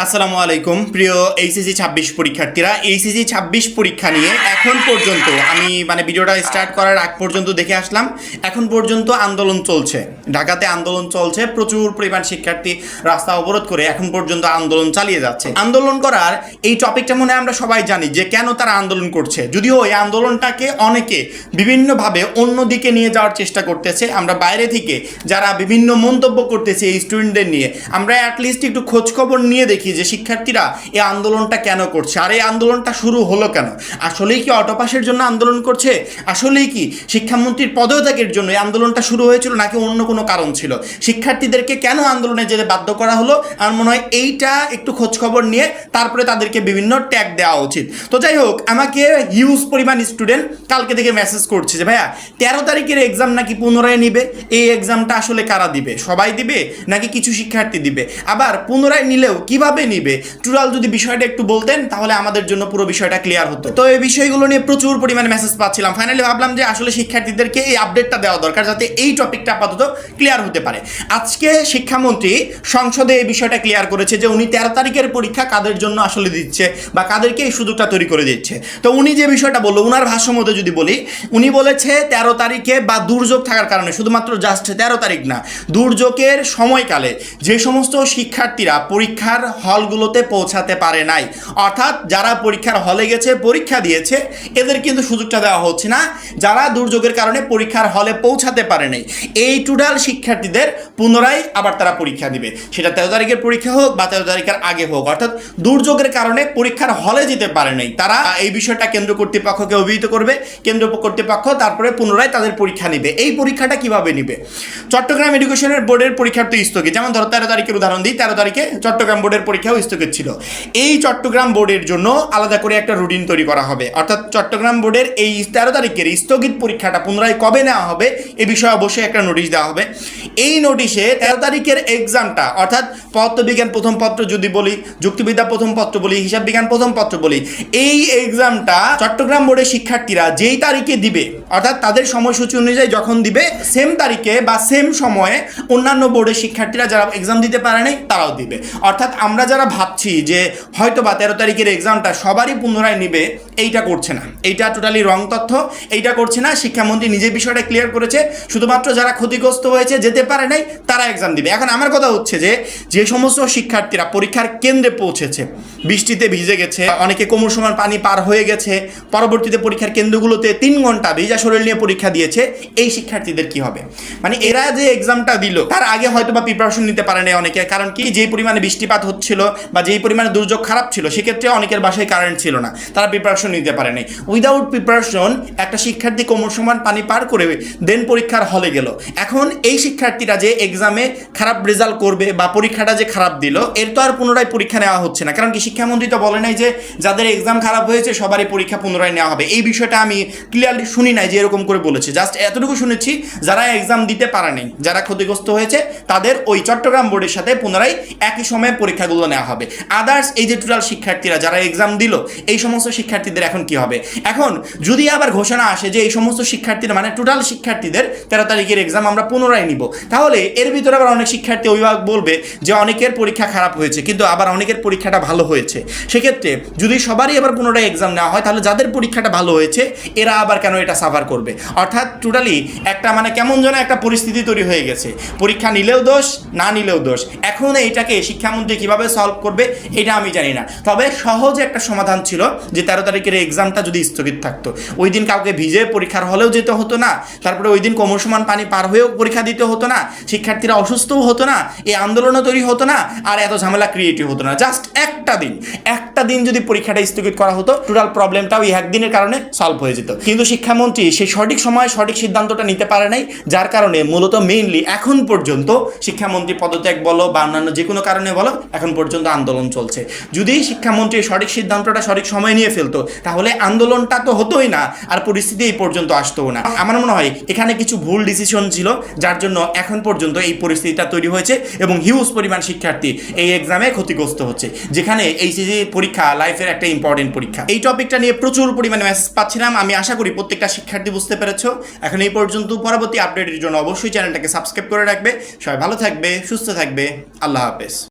আসসালামু আলাইকুম প্রিয় এইচএসসি 26 পরীক্ষার্থীরা। এইচএসসি 26 পরীক্ষা নিয়ে এখন পর্যন্ত আমি ভিডিওটা স্টার্ট করার আগ পর্যন্ত দেখে আসলাম। এখন পর্যন্ত আন্দোলন চলছে, ঢাকাতে আন্দোলন চলছে, প্রচুর পরিমাণ শিক্ষার্থী রাস্তা অবরোধ করে এখন পর্যন্ত আন্দোলন চালিয়ে যাচ্ছে। আন্দোলন করার এই টপিকটা মনে হয় আমরা সবাই জানি যে কেন তারা আন্দোলন করছে, যদিও এই আন্দোলনটাকে অনেকে বিভিন্নভাবে অন্যদিকে নিয়ে যাওয়ার চেষ্টা করতেছে। আমরা বাইরে থেকে যারা বিভিন্ন মন্তব্য করতেছে এই স্টুডেন্টদের নিয়ে, আমরা অ্যাটলিস্ট একটু খোঁজখবর নিয়ে দেখি যে শিক্ষার্থীরা এই আন্দোলনটা কেন করছে, আর এই আন্দোলনটা শুরু হলো কেন। আসলেই কি অটোপাসের জন্য আন্দোলন করছে? আসলেই কি শিক্ষামন্ত্রীর পদত্যাগের জন্য এই আন্দোলনটা শুরু হয়েছিল, নাকি অন্য কোনো কারণ ছিল? শিক্ষার্থীদেরকে কেন আন্দোলনে যেতে বাধ্য করা হলো? আর মনে হয় এইটা একটু খোঁজখবর নিয়ে তারপরে তাদেরকে বিভিন্ন ট্যাগ দেওয়া উচিত। তো যাই হোক, আমাকে হিউজ পরিমাণ স্টুডেন্ট কালকে থেকে মেসেজ করছে যে ভাইয়া 13 তারিখের এক্সাম নাকি পুনরায় নিবে। এই এক্সামটা আসলে কারা দিবে? সবাই দিবে নাকি কিছু শিক্ষার্থী দিবে? আবার পুনরায় নিলেও কিভাবে নিবে? টোটাল যদি বিষয়টা একটু বলতেন তাহলে আমাদের জন্য পুরো বিষয়টা ক্লিয়ার হতো। তো এই বিষয়গুলো নিয়ে প্রচুর পরিমাণে মেসেজ পাচ্ছিলাম। ফাইনালি ভাবলাম যে আসলে শিক্ষার্থীদেরকে এই আপডেটটা দেওয়া দরকার, যাতে এই টপিকটা আপাতত ক্লিয়ার হতে পারে। আজকে শিক্ষামন্ত্রী সংসদে এই বিষয়টা ক্লিয়ার করেছে যে উনি 13 তারিখের পরীক্ষা কাদের জন্য আসলে দিচ্ছে বা কাদেরকে এই সুযোগটা তৈরি করে দিচ্ছে। তো উনি যে বিষয়টা বললো, উনার ভাষ্য মধ্যে যদি বলি, উনি বলেছে 13 তারিখে বা দুর্যোগ থাকার কারণে, শুধুমাত্র জাস্ট 13 তারিখ না, দুর্যোগের সময়কালে যে সমস্ত শিক্ষার্থীরা পরীক্ষার হলগুলোতে পৌঁছাতে পারে নাই, অর্থাৎ যারা পরীক্ষার হলে গেছে পরীক্ষা দিয়েছে, এদের কিন্তু সুযোগটা দেওয়া হচ্ছে না। যারা দুর্যোগের কারণে পরীক্ষার হলে পৌঁছাতে পারে নাই, এই টোটাল শিক্ষার্থীদের পুনরায় আবার তারা পরীক্ষা দিবে, সেটা 13 তারিখের পরীক্ষা হোক বা 13 তারিখের আগে হোক। অর্থাৎ দুর্যোগের কারণে পরীক্ষার হলে যেতে পারে নাই, তারা এই বিষয়টা কেন্দ্র কর্তৃপক্ষকে অভিহিত করবে, কেন্দ্র কর্তৃপক্ষ তারপরে পুনরায় তাদের পরীক্ষা নিবে। এই পরীক্ষাটা কিভাবে নিবে? চট্টগ্রাম এডুকেশনের বোর্ডের পরীক্ষা তো স্থগিত, যেমন ধরো 13 তারিখের উদাহরণ দিই, 13 তারিখে চট্টগ্রাম বোর্ডের পরীক্ষাও স্থগিত ছিল। এই চট্টগ্রাম বোর্ডের জন্য আলাদা করে একটা রুটিন তৈরি করা হবে, অর্থাৎ চট্টগ্রাম বোর্ডের এই 13 তারিখের স্থগিত পরীক্ষাটা পুনরায় কবে নেওয়া হবে এ বিষয়ে অবশ্যই একটা নোটিশ দেওয়া হবে। এই নোটিশে 13 তারিখের এক্সামটা, অর্থাৎ পদার্থবিজ্ঞান প্রথম পত্র যদি বলি, যুক্তিবিদ্যা প্রথম পত্র বলি, হিসাব বিজ্ঞান প্রথম পত্র বলি, এই এক্সামটা চট্টগ্রাম বোর্ডের শিক্ষার্থীরা যেই তারিখে দিবে, অর্থাৎ তাদের সময়সূচি অনুযায়ী যখন দিবে, সেম তারিখে বা সেম সময়ে অন্যান্য বোর্ডের শিক্ষার্থীরা যারা এক্সাম দিতে পারে নাই তারাও দিবে। অর্থাৎ আমরা যারা ভাবছি যে হয়তো বা 13 তারিখের এক্সামটা সবারই পুনরায় নিবে, এইটা করছে না, এইটা টোটালি রং তথ্য, এইটা করছে না। শিক্ষামন্ত্রী নিজে বিষয়টা ক্লিয়ার করেছে, শুধুমাত্র যারা ক্ষতিগ্রস্ত হয়েছে, যেতে পারে নাই, তারা এক্সাম দিবে। এখন আমার কথা হচ্ছে যে সমস্ত শিক্ষার্থীরা পরীক্ষার কেন্দ্রে পৌঁছেছে, বৃষ্টিতে ভিজে গেছে, অনেকে কোমর সমান পানি পার হয়ে গেছে, পরবর্তীতে পরীক্ষার কেন্দ্রগুলোতে 3 ঘন্টা ভিজা শরীর নিয়ে পরীক্ষা দিয়েছে, এই শিক্ষার্থীদের কি হবে? এরা যে এক্সামটা দিল তার আগে হয়তো বা প্রিপারেশন নিতে পারে নাই অনেকে, কারণ কি যেই পরিমাণে বৃষ্টিপাত হচ্ছিল বা যেই পরিমাণে দুর্যোগ খারাপ ছিল, সেক্ষেত্রে অনেকের বাসায় কারেন্ট ছিল না, তারা প্রিপারেশন নিতে পারে নাই। উইদাউট প্রিপারেশন একটা শিক্ষার্থী কোমর সমান পানি পার করে দেন পরীক্ষার হলে গেল। এখন এই শিক্ষার্থীরা যে এক্সামে খারাপ রেজাল্ট করবে বা পরীক্ষাটা যে খারাপ দিল, এর তো আর পুনরায় পরীক্ষা নেওয়া হচ্ছে না, কারণ কি শিক্ষামন্ত্রী তো বলে নাই যে যাদের এক্সাম খারাপ হয়েছে সবারই পরীক্ষা পুনরায় নেওয়া হবে। এই বিষয়টা আমি ক্লিয়ারলি শুনি নাই যে এরকম করে বলেছে, জাস্ট এতটুকু শুনেছি যারা এক্সাম দিতে পারে নাই, যারা ক্ষতিগ্রস্ত হয়েছে, তাদের ওই চট্টগ্রাম বোর্ডের সাথে পুনরায় একই সময়ে পরীক্ষাগুলো নেওয়া হবে। আদার্স এই যে টোটাল শিক্ষার্থীরা যারা এক্সাম দিল, এই সমস্ত শিক্ষার্থীদের এখন কি হবে? এখন যদি আবার ঘোষণা আসে যে এই সমস্ত শিক্ষার্থীরা টোটাল শিক্ষার্থীদের 13 তারিখের এক্সাম আমরা পুনরায় নিব, তাহলে এর ভিতরে আবার অনেক শিক্ষার্থী অভিভাবক বলবে যে অনেকের পরীক্ষা খারাপ হয়েছে কিন্তু আবার অনেকের পরীক্ষাটা ভালো হয়েছে। সেক্ষেত্রে যদি সবারই আবার পুনরায় এক্সাম নেওয়া হয়, তাহলে যাদের পরীক্ষাটা ভালো হয়েছে এরা আবার কেন এটা সাফার করবে? অর্থাৎ টোটালি একটা কেমন যেন একটা পরিস্থিতি তৈরি হয়ে গেছে, পরীক্ষা নিলেও দোষ, না নিলেও দোষ। এখন এইটাকে শিক্ষামন্ত্রী কিভাবে সলভ করবে এটা আমি জানি না, তবে সহজ একটা সমাধান ছিল যে 13 তারিখের এক্সামটা যদি স্থগিত থাকতো, ওই দিন কাউকে ভিজে পরীক্ষার হলেও যেতে হতো না, তারপরে ওই দিন কোমর সমান পানি পার হয়েও পরীক্ষা দিতে হতো না, শিক্ষার্থীরা অসুস্থও হতো না, এই আন্দোলনও তৈরি হতো না, আর এত ঝামেলা ক্রিয়েটিভ হতো না। জাস্ট একটা দিন যদি পরীক্ষাটা স্থগিত করা হতো, টোটাল প্রবলেমটাও এই একদিনের কারণে সলভ হয়ে যেত। কিন্তু শিক্ষামন্ত্রী সেই সঠিক সময় সঠিক সিদ্ধান্তটা নিতে পারে নাই, যার কারণে মূলত মেইনলি এখন পর্যন্ত শিক্ষামন্ত্রী পদত্যাগ বলো বা অন্যান্য যে কোনো কারণে বলো, এখন পর্যন্ত আন্দোলন চলছে। যদি শিক্ষামন্ত্রী সঠিক সিদ্ধান্তটা সঠিক সময় নিয়ে ফেলতো, তাহলে আন্দোলনটা তো হতোই না, আর পরিস্থিতি এই পর্যন্ত আসতোও না। আমার মনে হয় এখানে কিছু ভুল ডিসিশন ছিল, যার জন্য এখন পর্যন্ত এই পরিস্থিতিটা তৈরি হয়েছে এবং হিউজ পরিমাণ শিক্ষার্থী এই এক্সামে ক্ষতিগ্রস্ত হচ্ছে, যেখানে এইচএসসি পরীক্ষা লাইফের একটা ইম্পর্টেন্ট পরীক্ষা। এই টপিকটা নিয়ে প্রচুর পরিমাণে মেসেজ পাচ্ছিলাম, আমি আশা করি প্রত্যেকটা শিক্ষার্থী বুঝতে পেরেছো। এখন এই পর্যন্ত, পরবর্তী আপডেটের জন্য অবশ্যই চ্যানেলটাকে সাবস্ক্রাইব করে রাখবে। সবাই ভালো থাকবে, সুস্থ থাকবে, আল্লাহ হাফেজ।